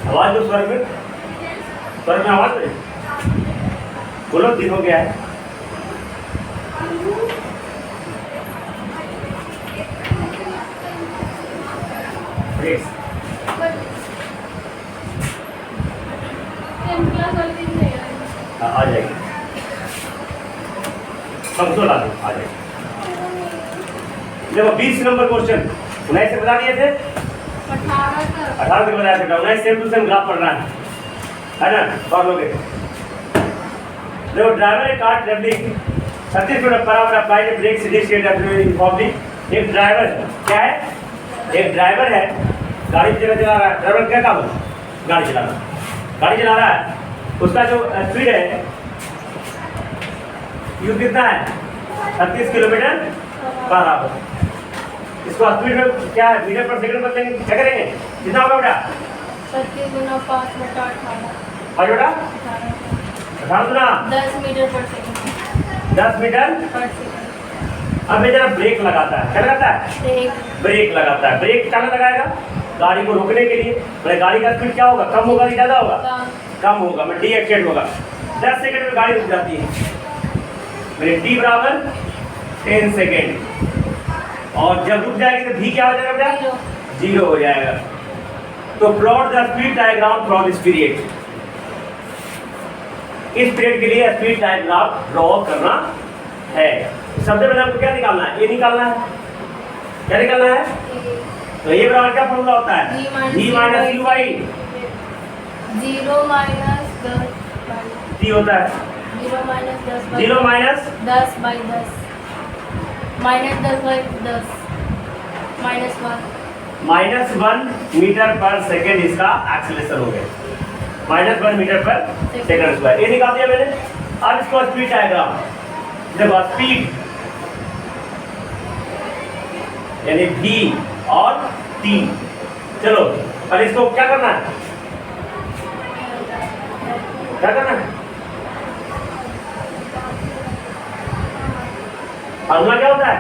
आवाज दो स्वर में, स्वर में आवाज दे, बोलो दिन हो गया है। आ जाएगी, कंसोल आ जाएगी। देखो 20 नंबर क्वेश्चन 19 से बता दिए थे, 18 से बताया था। 19 सेम टू सेम ग्राफ पढ़ रहा है ना, और लोगे। देखो driver a car travelling 36 kilometre per hour apply brake city एक ड्राइवर क्या है, एक ड्राइवर है, गाड़ी चला रहा है। ड्राइवर क्या काम है, गाड़ी चला रहा है। उसका जो स्पीड है यू कितना है, 36 किलोमीटर पर आवर। इसको स्पीड में क्या है, मीटर पर सेकंड बदलेंगे, क्या करेंगे, कितना होगा बेटा, 36 गुना 5 बटा 18। 5 बटा 18 गुना 10 मीटर पर सेकंड। 10 मीटर पर सेकंड। अब ये जरा ब्रेक लगाता है, क्या लगाता है, ब्रेक लगाता है। ब्रेक क्या लगाएगा, गाड़ी को रोकने के लिए। मतलब गाड़ी का स्पीड क्या होगा, कम होगा कि ज़्यादा होगा, कम होगा, मतलब डी एक्सेट होगा। 10 सेकंड में गाड़ी रुक जाती है, मेरे टी बराबर 10 सेकेंड। और जब रुक जाएगी तो भी क्या हो जाएगा बेटा, 0 हो जाएगा। तो plot the speed diagram from this period. इस पीरियड के लिए स्पीड डायग्राम ड्रॉ करना है। सबसे पहले आपको क्या निकालना है, ये निकालना है, क्या निकालना है। तो ये बराबर क्या फॉर्मूला होता है, v minus u by 0 minus 10 t होता है 0 minus 10 0 minus 10 by 10 minus 10 by 10 minus 1 metre पर सेकेंड इसका एक्सेलरेशन हो गया, माइनस 1 मीटर पर सेकेंड स्क्वायर। ये निकाल दिया मैंने। अब इसको स्पीड डायग्राम, देखो स्पीड यानी v और t। चलो और इसको क्या करना है, क्या करना है, फॉर्मूला क्या होता है,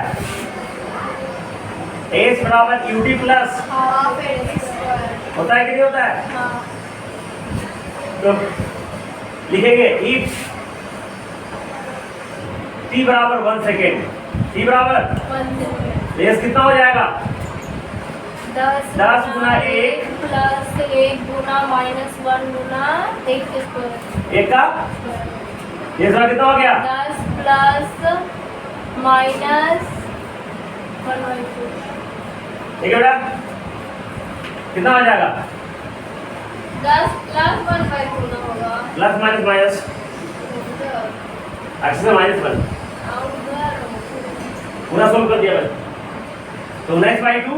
s बराबर ut प्लस होता है कि नहीं होता है। तो लिखेंगे इफ t बराबर 1 सेकेंड, t बराबर s कितना हो जाएगा, 10 गुना 1 प्लस 1 गुना माइनस 1 गुना 1 स्क्वायर। एक का ये सारा कितना हो गया, 10 प्लस माइनस 1/2। ठीक है बेटा, कितना हो जाएगा, 10 प्लस 1/2 ना होगा, प्लस माइनस माइनस एक्स से माइनस 1 पूरा सोल्व कर दिया मैंने। तो 9/2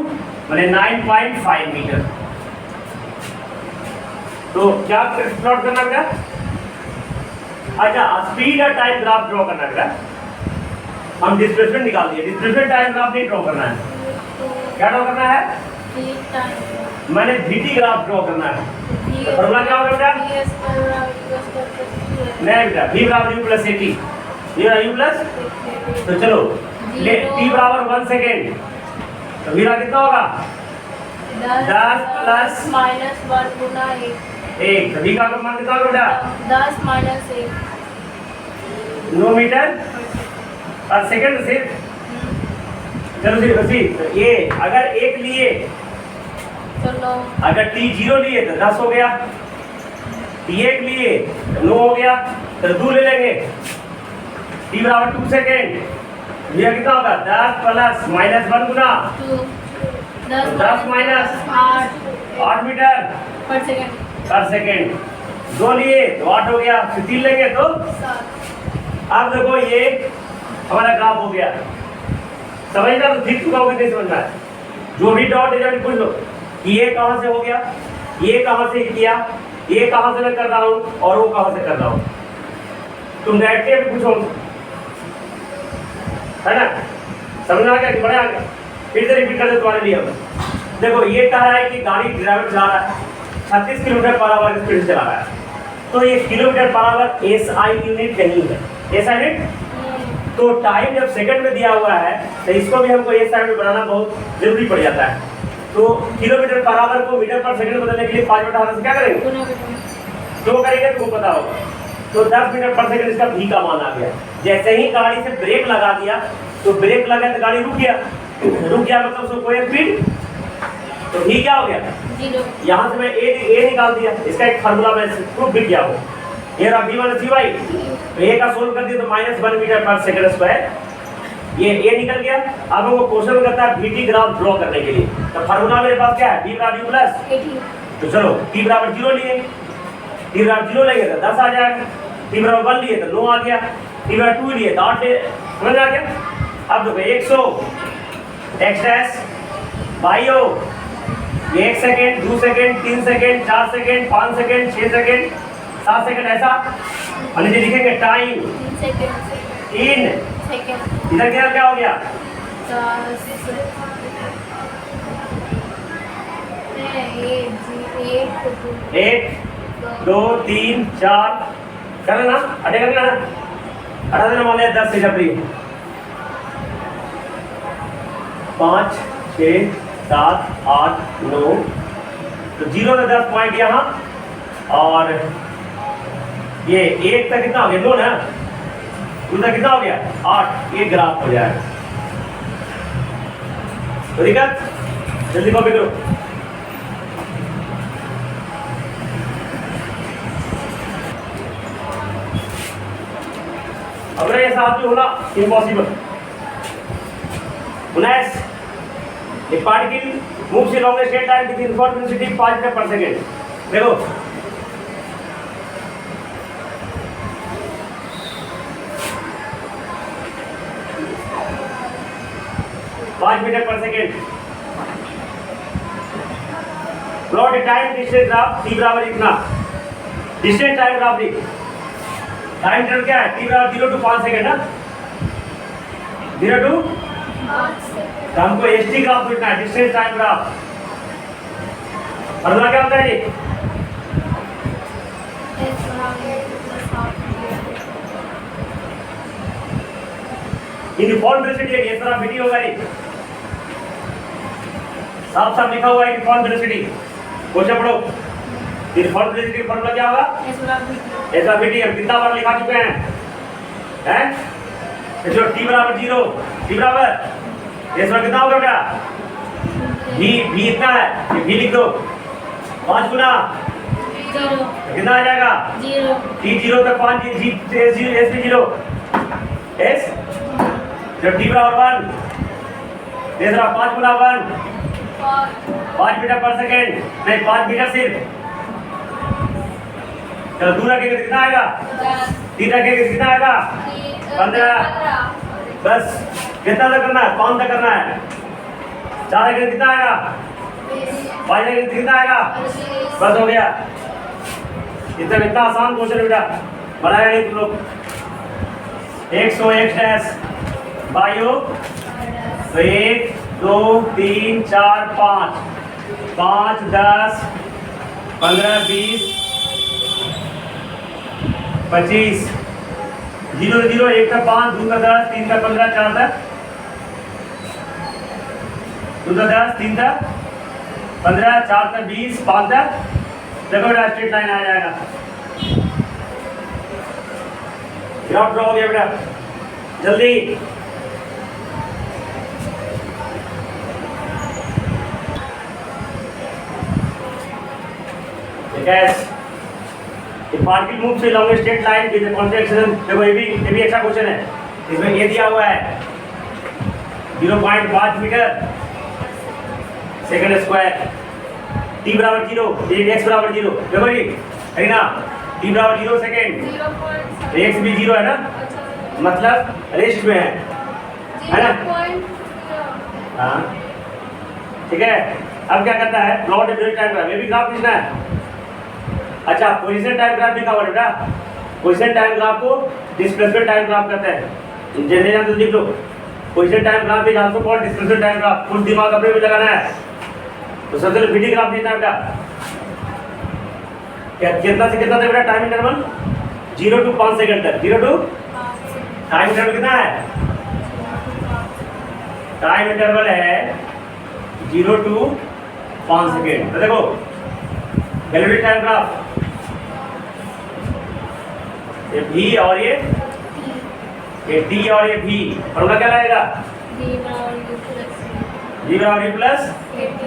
मैंने 9.5 मीटर। तो क्या प्लॉट करना बेटा, अच्छा स्पीड और टाइम ग्राफ ड्रॉ करना बेटा। हम डिस्प्लेसमेंट निकाल दिए, डिस्प्लेसमेंट टाइम ग्राफ नहीं ड्रॉ करना है। क्या ड्रॉ करना है, मैंने vt ग्राफ ड्रॉ करना है। तो फॉर्मूला क्या होगा बेटा, नहीं बेटा v बराबर u प्लस at, v बराबर u प्लस। तो चलो ले t बराबर 1 सेकेंड, तो v कितना होगा, 10 प्लस माइनस 1 गुना 1। तो v का मान कितना होगा बेटा, 10 माइनस 1 9 मीटर पर सेकेंड सिर्फ। चलो सिर्फ तो ये अगर 1 लिए, चलो अगर t 0 लिए तो 10 हो गया, t 1 लिए तो 9 हो गया, तो 2 ले लेंगे, t बराबर 2 सेकेंड। यह कितना होगा, 10 प्लस माइनस 1 गुना 10 माइनस 8 मीटर पर सेकेंड। 2 लिए तो 8 हो गया, फिर 3 लेंगे तो 7। अब देखो ये हमारा ग्राफ हो गया, समझना तो ठीक चुका होगा, नहीं समझना है। जो भी डॉट है पूछ लो कि ये कहां से हो गया, ये कहां से किया, ये कहां से मैं कर रहा हूं और वो कहां से कर रहा हूं। तुम डायरेक्टली अभी पूछो, है ना, समझ आ गया कि बड़ा आ गया। फिर से रिपीट कर दे तुम्हारे लिए। देखो ये कह रहा है कि गाड़ी ड्राइवर चला रहा है 36 किलोमीटर पर आवर स्पीड चला रहा है, तो ये kilometre per our SI unit नहीं है, एसआई यूनिट। तो टाइम जब सेकंड में दिया हुआ है तो इसको भी हमको एसआई में बनाना बहुत जरूरी पड़ जाता है। तो किलोमीटर पर आवर को मीटर पर सेकंड बदलने के लिए 5/12 से क्या करेंगे, गुना करेंगे। जो करेंगे तुमको पता होगा। तो 10 मीटर पर सेकंड इसका v का मान आ गया। जैसे ही गाड़ी से ब्रेक लगा दिया तो ब्रेक लगा तो गाड़ी रुक गया मतलब उसको कोई स्पीड, तो v क्या हो गया, 0। यहाँ से मैं a निकाल दिया, इसका एक फार्मूला मैं प्रूफ भी किया हूँ। ये रहा v माइनस cy, तो a का सोल्व कर दिया तो -1 मीटर पर सेकंड स्क्वायर, ये a निकल गया। अब हमको क्वेश्चन में कहता है vt ग्राफ ड्रॉ करने के लिए, तो फार्मूला मेरे पास क्या है, v बराबर u प्लस, 18। तो चलो t बराबर 0 लिए, t बराबर 0 लेंगे तो 10 आ जाएगा, t बराबर 1 लिए तो 9 आ गया, t बराबर 2 लिए तो 8 ले, समझ आ गया। अब देखो 100 x डैश बाई ओ, ये 1 second, 2 second, 3 second, 4 second, 5 second, 6 second, 7 second, ऐसा। और नीचे लिखेंगे टाइम 3 सेकंड, इन, सेकंड, इधर क्या हो गया, 1 2 3 4, करना ना, अटे करना ना, अटा देना, मान लिया 10 से जबरी 5 6 7 8 9, तो 0 से 10 पॉइंट यहाँ, और ये 1 तक कितना हो गया, 9 ना, उधर कितना हो गया 8, ये ग्राफ हो जाएगा। तो दिक्कत, जल्दी कॉपी करो। अगर ये साथ में होना इम्पॉसिबल। 19, एक particle moves along a straight line with uniform velocity 5 metre पर सेकेंड। देखो पाँच मीटर पर second. Plot time distance graph, t बराबर इतना, डिस्टेंस टाइम ग्राफ दी, टाइम टेबल क्या है, t बराबर 0 to 5 सेकेंड ना, 0 to, तो हमको st ग्राफ लिखना है, डिस्टेंस टाइम ग्राफ। फॉर्मूला क्या होता है जी, यूनिफॉर्म वेलोसिटी है, ये सारा विटी होगा ये, साफ साफ लिखा हुआ है यूनिफॉर्म वेलोसिटी। क्वेश्चन पढ़ो, यूनिफॉर्म वेलोसिटी का फॉर्मूला क्या होगा, ऐसा विटी हम कितना बार लिखा चुके हैं, जो t बराबर 0, t बराबर ये कितना होगा बेटा, v इतना है, ये v लिख दो, 5 गुना कितना आ जाएगा, t 0 तक 5, g s भी 0, s जब t बराबर 1, तीसरा 5 गुना 1, 5 मीटर पर सेकेंड, नहीं 5 मीटर सिर्फ, चलो दूर रखेंगे कितना आएगा, 3 रखेंगे कितना आएगा, 15, बस कितना तक करना है, 5 तक करना है, 4 रखेंगे कितना आएगा, 5 रखेंगे कितना आएगा, बस हो गया। इतना आसान क्वेश्चन है बेटा, बनाया नहीं तुम लोग। 100 x डैश बायो, तो 1 2 3 4 5, 5 10 15 20 25, 0 0 1 का 5, 2 का 10, 3 का 15, 4 का 2 का 10, 3 का 15, 4 का 20, 5 का, देखो बेटा स्ट्रेट लाइन आ जाएगा। ग्राफ ड्रॉ हो गया बेटा, जल्दी gas. If particle moves along a straight line with a constant acceleration, देखो ये भी अच्छा क्वेश्चन है, इसमें ये दिया हुआ है 0.5 मीटर सेकंड स्क्वायर, t बराबर 0, x बराबर 0, देखो जी है ना, t बराबर 0 सेकंड, x भी 0 है ना, मतलब रेस्ट में है ना, हाँ ठीक है। अब क्या करता है, प्लॉट टाइम ग्राफ, ये भी ग्राफ लिखना है। अच्छा, पोजीशन टाइम ग्राफ लिखा हुआ बेटा, पोजीशन टाइम ग्राफ को डिस्प्लेसमेंट टाइम ग्राफ कहते हैं, जैसे जान तो लिख लो, position time graph is also called displacement time graph. Full दिमाग अपने भी लगाना है। तो सबसे पहले वीटी ग्राफ लिखना है बेटा, क्या कितना से कितना तक बेटा टाइम इंटरवल, 0 to 5 सेकंड तक, 0 to टाइम इंटरवल कितना है, टाइम इंटरवल है 0 to 5 सेकेंड। तो देखो वेलोसिटी टाइम ग्राफ, ये v और ये d और ये v, फॉर्मूला क्या रहेगा? d बराबर u प्लस v बराबर u प्लस, kt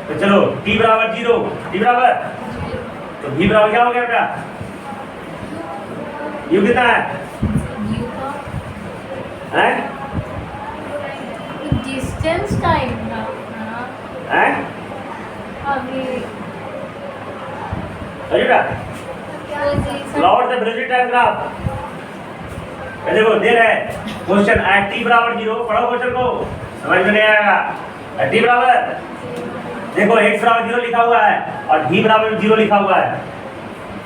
तो चलो t बराबर 0, t बराबर, तो v बराबर क्या हो गया बेटा? u कितना है? u का हैं? डिस्टेंस टाइम ना हैं? अभी सही बेटा, position plot the velocity time graph. ये देखो दे रहा है क्वेश्चन एट t बराबर 0, पढ़ो क्वेश्चन को, समझ में नहीं आएगा। एट t बराबर, देखो x बराबर 0 लिखा हुआ है और v बराबर 0 लिखा हुआ है,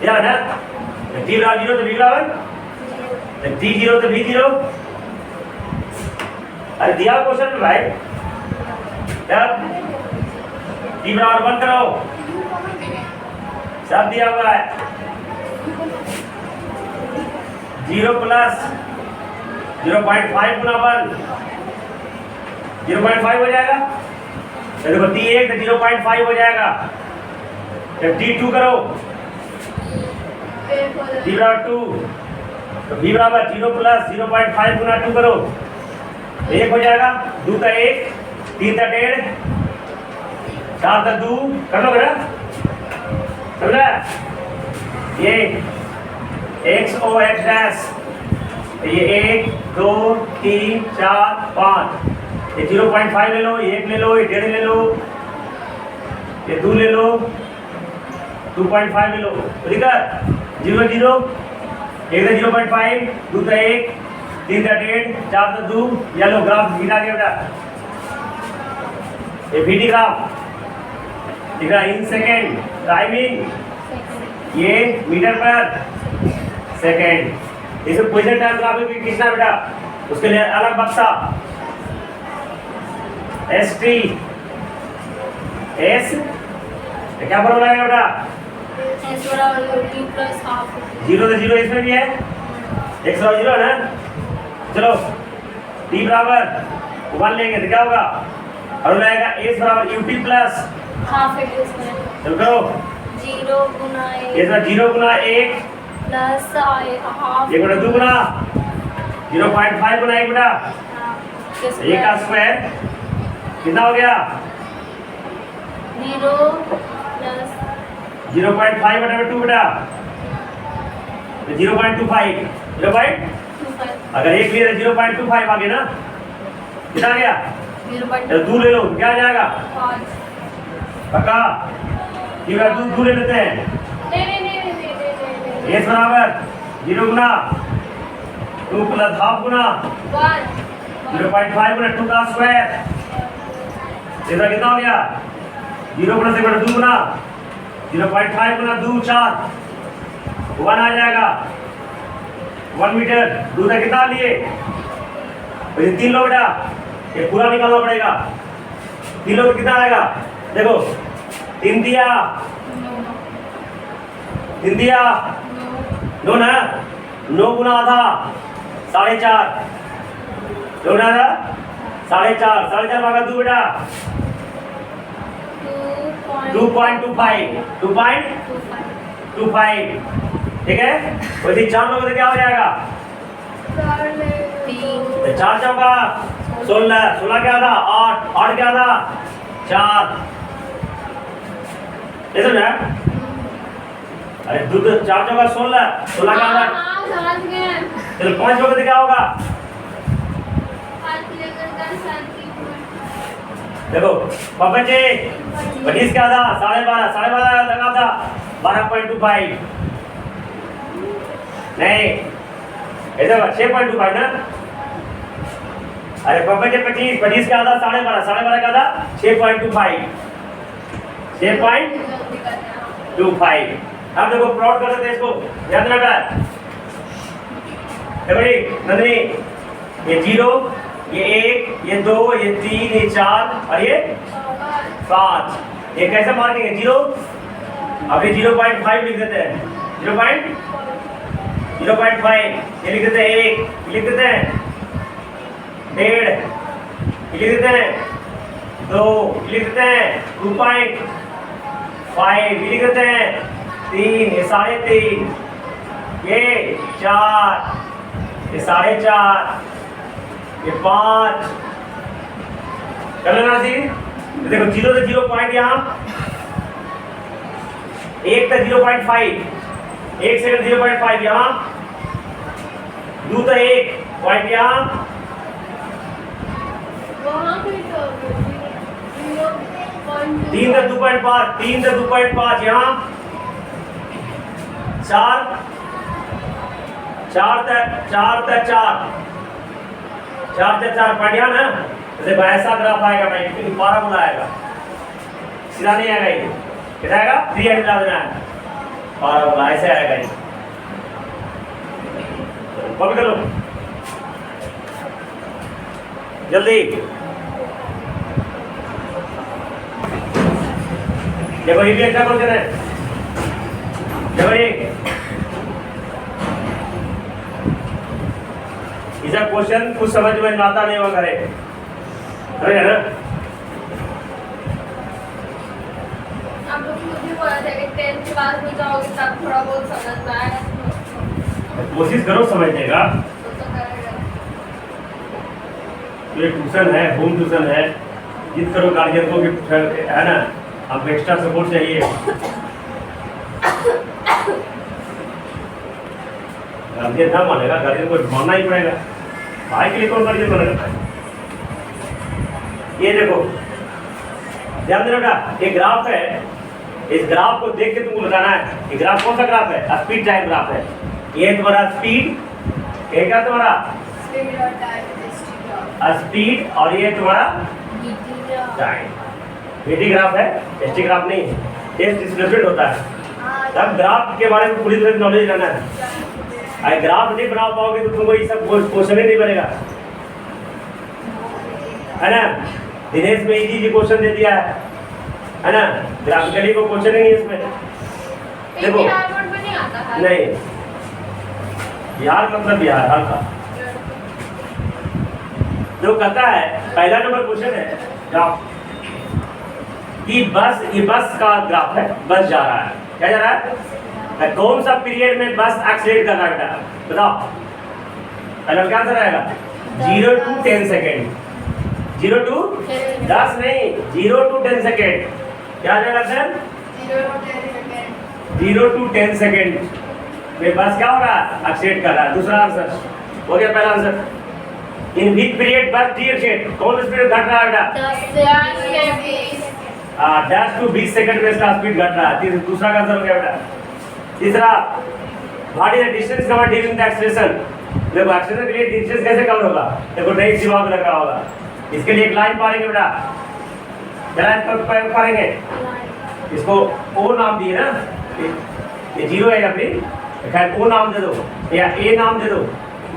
याद है ना? t बराबर 0 तो v बराबर, t 0 तो v 0। अरे दिया क्वेश्चन में भाई, तब t बराबर 1 करो, सब दिया हुआ है। 0 प्लस 0.5 गुना 1, 0.5 हो जाएगा। तो देखो t1 तो 0.5 हो जाएगा। जब t2 करो, t बराबर 2, तो v बराबर 0 प्लस 0.5 गुना 2 करो, 1 हो जाएगा। 2 का 1, 3 का 1.5, 4 का 2, कर लो बेटा, समझा? ये x o x डैश, ये 1 2 3 4 5, ये 0.5 ले लो, ये 1 ले लो, ये 1.5 ले लो, ये 2 ले लो, 2.5 ले लो, ठीक है? 0 0, 1 का 0.5, 2 का 1, 3 का 1.5, 4 का 2, ये लो ग्राफ गिरा गया बेटा, ये VT ग्राफ दिख रहा इन सेकेंड, टाइमिंग ये मीटर पर सेकेंड। इसे पोजीशन टाइम ग्राफ भी खींचना बेटा, उसके लिए अलग बक्सा एस टी एस, क्या फॉर्मूला है बेटा? s बराबर u प्लस हाफ 0 तो 0 इसमें भी है, x बराबर 0 है ना। चलो t बराबर 1 लेंगे तो क्या होगा? और आएगा s बराबर ut plus half it square. चलो करो, 0 गुना ये 0 गुना 1 प्लस हाफ, ये गुना 2 गुना 0.5 गुना 1 बेटा, ये का स्क्वायर कितना हो गया? 0 प्लस 0.5 बटा 2 बेटा, 0.25, 0. 25 अगर एक लिए तो 0.25 आ गया ना, कितना आ गया? 0.5 तो 2 ले लो, क्या आ जाएगा? पक्का? ये बार 2 ले लेते हैं। नहीं s बराबर 0 गुना 2 प्लस हाफ गुना 0.5 गुना 2 का स्क्वायर, इधर कितना हो गया? 0 प्लस 1 बटा 2 गुना 0.5 गुना 2 4, 1 आ जाएगा, 1 मीटर। दूसरा कितना लिए? 3 लो बेटा, ये पूरा निकालना पड़ेगा। 3 लो तो कितना आएगा? देखो 3 दिया, 3 दिया 9 ना, 9 गुना आधा 4.5, 9 गुना आधा 4.5, 4.5 भागा 2 बेटा 2.25, 2.25, ठीक है? वैसे 4 लोगों से क्या हो जाएगा? 4 चौका 16, 16 क्या था? 8, 8 क्या था? 4, ऐसा ना? अरे 2 4 चौका 16, 16 क्या था? चलो 5 लोगों से क्या होगा? देखो पापा जी 25 क्या था? 12.5, 12.5 लगा था 12.25, नहीं ऐसा 6.25 ना। अरे पापा जी 25, 25 क्या था? 12.5, 12.5 क्या था? 6.25, 6.25। अब देखो प्लॉट कर सकते हैं इसको, याद रखा है। देखो जी नंदनी, ये 0, ये 1, ये 2, ये 3, ये 4 और ये 5, ये कैसे मार्केंगे? 0, अब ये 0.5 लिख देते हैं, 0.5 ये लिख देते हैं, 1 लिख देते हैं, 1.5 लिख देते हैं, 2 लिखते हैं 2.5 लिखते हैं 3 ये 3.5 ये 4 ये 4.5 ये 5 कर लेना सी देखो 0 से 0 पॉइंट यहाँ 1 तक 0.5 1 सेकंड 0.5 यहाँ 2 तक 1 पॉइंट यहाँ वहाँ पे तो 0.2 3 तक 2.5 3 तक 2.5 यहाँ 4 तक 4 पॉइंट यहाँ ना देखो ऐसा ग्राफ आएगा भाई पाराबोला आएगा सीधा नहीं आएगा ये कितना आएगा 3 मिला देना है पाराबोला ऐसे आएगा ये कॉपी कर लो जल्दी देखो ये भी अच्छा क्वेश्चन है देखो ये इस क्वेश्चन कुछ समझ में आता नहीं होगा करे है ना आप लोग मुझे बोला था कि 10th क्लास में जाओगे तब थोड़ा बहुत समझ में आएगा कोशिश करो समझने का तो करेगा ये ट्यूशन है होम ट्यूशन है जिद करो गार्जियन को कि है ना आपको एक्स्ट्रा सपोर्ट चाहिए गार्जियन ना मानेगा गार्जियन को मानना ही पड़ेगा भाई के लिए कौन गार्जियन बनेगा ये देखो ध्यान देना बेटा ये ग्राफ है इस ग्राफ को देख के तुमको बताना है ये ग्राफ कौन सा ग्राफ है स्पीड टाइम ग्राफ है ये तुम्हारा स्पीड ये क्या तुम्हारा स्पीड और ये तुम्हारा टाइम वीटी ग्राफ है एसटी ग्राफ नहीं टेस्ट डिस्प्लेसमेंट होता है तब ग्राफ के बारे में पूरी तरह नॉलेज रहना है अगर ग्राफ नहीं बना पाओगे तो तुमको ये सब क्वेश्चन ही नहीं बनेगा है ना दिनेश में इजी क्वेश्चन दे दिया है ना ग्राफिकली को क्वेश्चन ही नहीं इसमें देखो बिहार बोर्ड में नहीं आता है नहीं बिहार मतलब बिहार हाल का जो कहता है पहला नंबर क्वेश्चन है ग्राफ कि ये बस का ग्राफ है बस जा रहा है क्या जा रहा है कौन सा पीरियड में बस एक्सीलरेट कर रहा है बेटा बताओ पहला क्या आंसर आएगा 0 to 10 सेकेंड 0 to 10 नहीं 0 to 10 सेकेंड क्या जाएगा सर 0 to 10 सेकेंड में बस क्या हो रहा है एक्सीलरेट कर रहा है दूसरा आंसर हो गया पहला आंसर इन विच पीरियड बस डिएक्सेट कौन स्पीड घट रहा है बेटा 10 to 20 सेकंड में इसका स्पीड घट रहा है दूसरा का आंसर हो गया बेटा तीसरा what is the distance covered during the acceleration देखो एक्सेलरेशन के लिए डिस्टेंस कैसे कवर होगा देखो नई दिमाग लग रहा होगा इसके लिए एक लाइन पाएंगे बेटा क्या लाइन पाएंगे इसको ओ नाम दिए ना ये 0 है अपनी खैर ओ नाम दे दो या ए नाम दे दो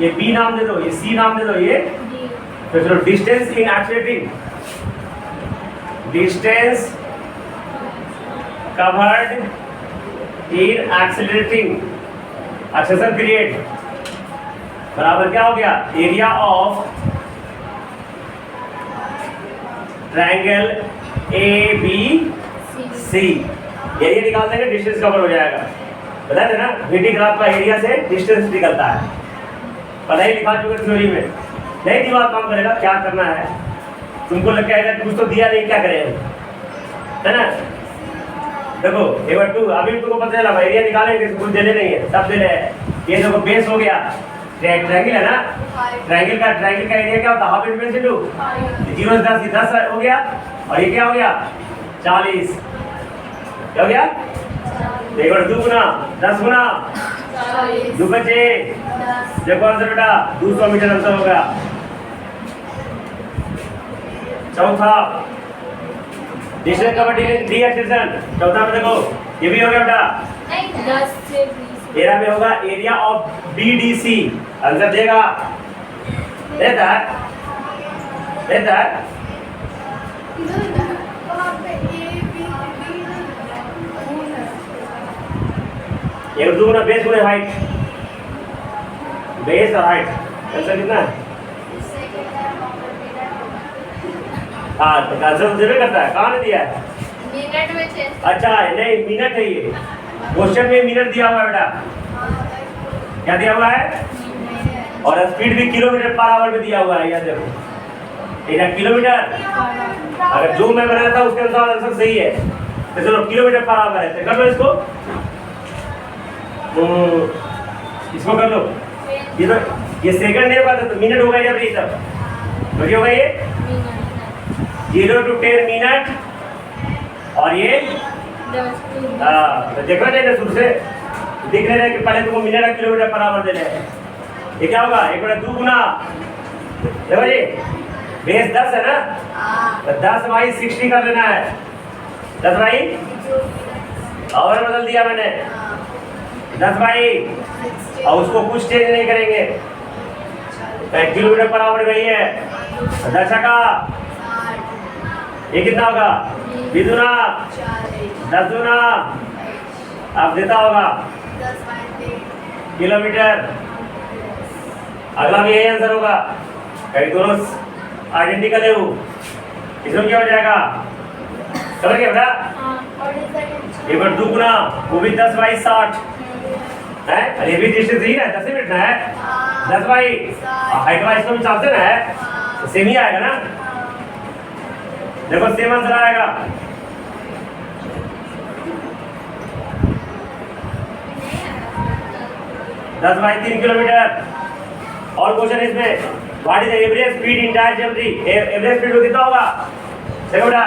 ये बी नाम दे दो ये सी नाम दे दो ये तो चलो distance in accelerating distance covered in accelerating acceleration period बराबर क्या हो गया area of triangle A B C area निकाल देंगे डिस्टेंस कवर हो जाएगा बता देना वीटी ग्राफ का एरिया से डिस्टेंस निकलता है पता ही लिखा चुके थ्योरी में नहीं दिमाग काम करेगा क्या करना है तुमको लग जाएगा कुछ तो दिया नहीं क्या करें है ना देखो एक बार टू अभी तुमको पता चला एरिया निकालेंगे कुछ देने नहीं है सब दे रहे हैं ये देखो बेस हो गया ट्रायंगल है ना ट्रायंगल का एरिया क्या होता है हाफ इंटू 0 से 10 हो गया और ये क्या हो गया 40 क्या हो गया एक बार 2 गुना 10 गुना 2 बचे देखो आंसर बेटा 200 मीटर आंसर हो गया चौथा डिस्टेंस कवर्ड इन डी एक्सेलरेशन चौथा में देखो ये भी हो गया बेटा 10 से 20 तेरा में होगा एरिया ऑफ बीडीसी आंसर देगा देता है एक दो गुना बेस गुना हाइट बेस और हाइट आंसर कितना है हाँ तो आंसर देवे करता है, कहाँ ने दिया है? मिनट में चेंज। अच्छा नहीं, मिनट है ये, क्वेश्चन में मिनट दिया हुआ है बेटा, क्या दिया हुआ है? और स्पीड भी किलोमीटर पर आवर में दिया हुआ है, याद देखो ये किलोमीटर, अगर जो मैं बनाया था उसके अनुसार आंसर सही है, तो चलो किलोमीटर पर आवर है, तो कर लो इसको, इसको कर लो, ये सेकंड नहीं होगा तो मिनट होगा जब ये सब बड़ी होगा ये 0 to 10 मिनट, और ये तो देखो नहीं शुरू से दिख नहीं रहा कि पहले तुमको मिनट और किलोमीटर पर आवर दे रहे हैं, ये क्या होगा? एक बड़ा 2 गुना, देखो जी बेस 10 है ना, तो 10 बाई 60 कर लेना है, 10 बाई और बदल दिया मैंने 10 बाई, और उसको कुछ चेंज नहीं करेंगे, किलोमीटर पर आवर वही है, 10 का ये कितना होगा? 20 दूना 10 दूना आप देता होगा किलोमीटर, अगला भी यही आंसर होगा, कहीं दोनों आइडेंटिकल है वो, इसमें क्या हो जाएगा? समझ गए बेटा? एक बार 2 गुना वो भी 10 बाई 60 है, ये भी डिस्टेंस ही है, 10 ही मिनट है, 10 बाई हाइट वाइज को भी चाहते ना है, तो सेम ही आएगा ना, देखो सेम आंसर आएगा। दस बाई 3 किलोमीटर। और क्वेश्चन इसमें what is average speed in tyre journey, average speed कितना होगा? देखो बेटा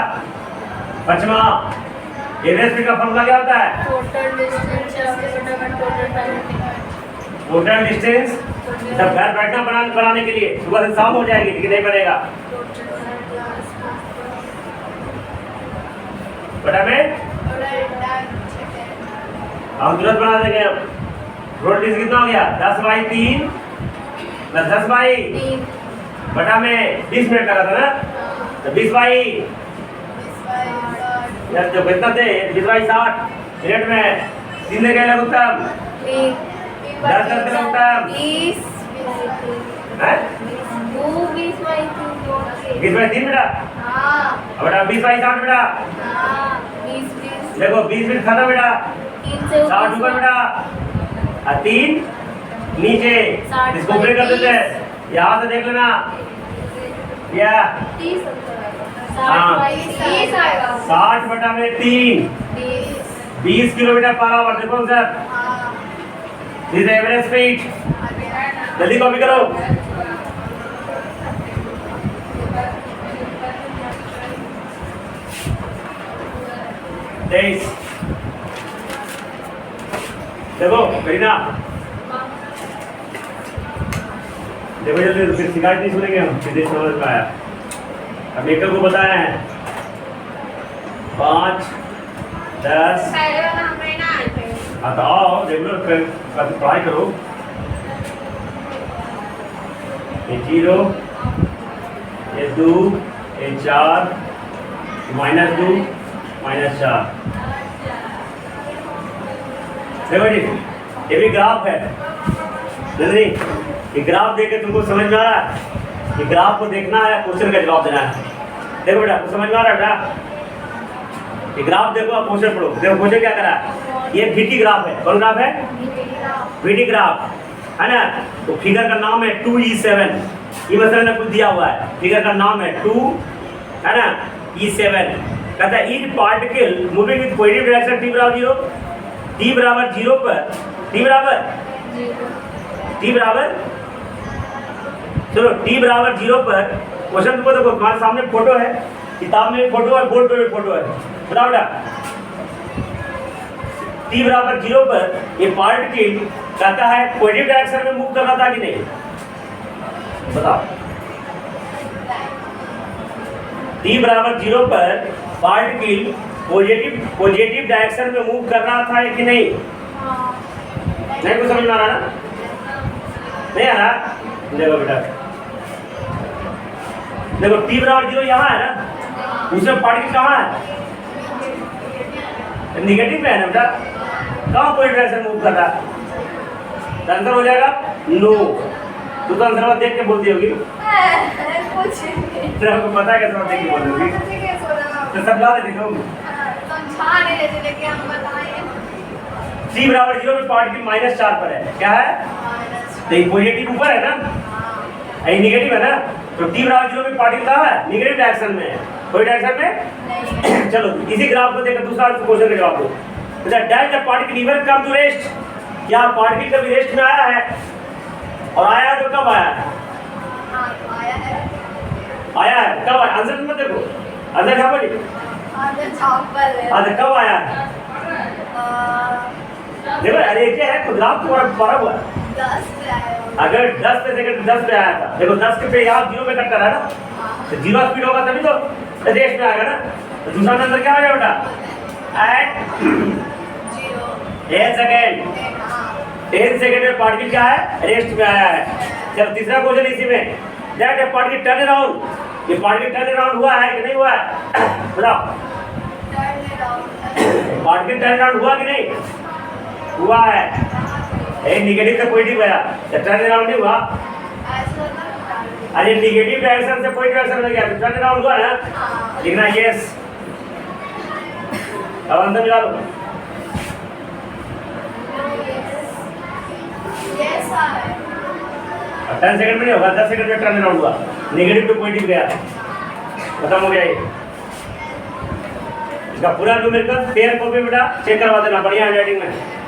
पचमा, एवरेज स्पीड का फॉर्मूला क्या होता है? टोटल डिस्टेंस, जब घर बैठना बनाने के लिए सुबह से शाम हो जाएगी लेकिन नहीं बनेगा, बटा में हम तुरंत बना देंगे। हम रोड डिस्टेंस कितना हो गया? 10 बाई 3 प्लस 10 बाई बटा में 20 मिनट लगा था ना, तो 20 बाई यार जो कितना थे 20 बाई 60 मिनट में 3 ने क्या लगा उत्तम? 10 करते उत्तम 20 बाई 3 बेटा, बेटा 20 बाई 60 बेटा, देखो 20 मिनट खत्म बेटा, 60 ऊपर बेटा, 3 नीचे, इसको ब्रेक कर देते हैं, यहाँ से देख लेना, या 60 बटा में 3 20 किलोमीटर पर आवर, देखो सर दिस एवरेज स्पीड, जल्दी कॉपी करो। देखो करीना, देखो जल्दी, फिर शिकायत नहीं सुनेंगे हम, फिर समझ में आया। अब मेकर को बताया है 5 10, हाँ तो आओ रेगुलर पढ़ाई करो, ये 0 ये 2 ये 4 -2 -4, देखो जी ये भी ग्राफ है, नहीं ये ग्राफ देख के तुमको समझ में आ रहा है, ये ग्राफ को देखना है, क्वेश्चन का जवाब देना है। देखो बेटा समझ में आ रहा है बेटा, ये ग्राफ देखो, आप क्वेश्चन पढ़ो, देखो क्वेश्चन क्या करा है, ये VT ग्राफ है, कौन ग्राफ है? VT ग्राफ है ना, तो फिगर का नाम है 2E7, ये मतलब ने कुछ दिया हुआ है, फिगर का नाम है 2 है ना E7, कहता है each particle moving with positive direction t बराबर 0, t बराबर 0 पर, t बराबर चलो t बराबर 0 पर, क्वेश्चन तुमको देखो तुम्हारे सामने फोटो है, किताब में फोटो है, बोर्ड पे भी फोटो है, बताओ बेटा t बराबर 0 पर ये पार्टिकल कहता है पॉजिटिव डायरेक्शन में मूव करना था कि नहीं, बताओ। t बराबर 0 पर पार्टिकल पॉजिटिव डायरेक्शन में मूव करना था कि नहीं? नहीं कुछ समझ में आ रहा ना? नहीं आ रहा? देखो बेटा देखो t बराबर 0 यहाँ है ना, उसमें पार्टिकल कहाँ है? निगेटिव में है ना बेटा, कहाँ पॉजिटिव डायरेक्शन मूव कर रहा है? आंसर हो जाएगा नो, तू तो आंसर देख के बोलती होगी। कुछ नहीं। तेरे को पता है कैसे देख के बोल रही होगी। ठीक है, सोना। तो सब ला देती तुम। समझा नहीं रहे थे, लेकिन हम बताएं। 3 बराबर 0 में पार्टिकल -4 पर है, क्या है? तो ये पॉजिटिव ऊपर है ना, ये नेगेटिव है ना, तो t बराबर 0 में पार्टिकल कहाँ है? नेगेटिव डायरेक्शन में है, कोई डायरेक्शन में। चलो इसी ग्राफ को देखकर दूसरा क्वेश्चन का जवाब दो। Dash the particle even come to rest, क्या पार्टिकल कभी रेस्ट में आया है? और आया है तो कब आया है? आया है। आया है कब आया? आंसर मत देखो, आंसर क्या बोली? आंसर कब आया है? देखो अरे क्या है, खुद ग्राफ तो पड़ा हुआ है। 10 पे आया होगा। अगर 10 पे सेकंड 10 पे आया था, देखो 10 के पे यहाँ 0 पे कट कर रहा है ना, तो 0 स्पीड होगा तभी तो रेस्ट में आएगा ना। तो दूसरा नंबर क्या हो जाएगा बेटा? एट 10 सेकंड, 10 सेकंड में पार्टिकल क्या है? रेस्ट में आया है। चलो तीसरा क्वेश्चन इसी में, that A particle turn around, ये पार्टिकल टर्न अराउंड हुआ है कि नहीं हुआ है? बताओ, पार्टिकल टर्न अराउंड हुआ कि नहीं हुआ है? नेगेटिव से पॉजिटिव गया, टर्न अराउंड नहीं हुआ। अरे नेगेटिव डायरेक्शन से पॉजिटिव डायरेक्शन में गया तो टर्न अराउंड हुआ ना, लिखना यस। अब आंसर मिला लो। 10 सेकंड में नहीं होगा, 10 सेकंड में टर्न अराउंड हुआ, नेगेटिव टू पॉजिटिव गया, खत्म हो गया ये। इसका पूरा न्यूमेरिकल 13 कॉपी बेटा चेक करवा देना, बढ़िया हैंडराइटिंग में।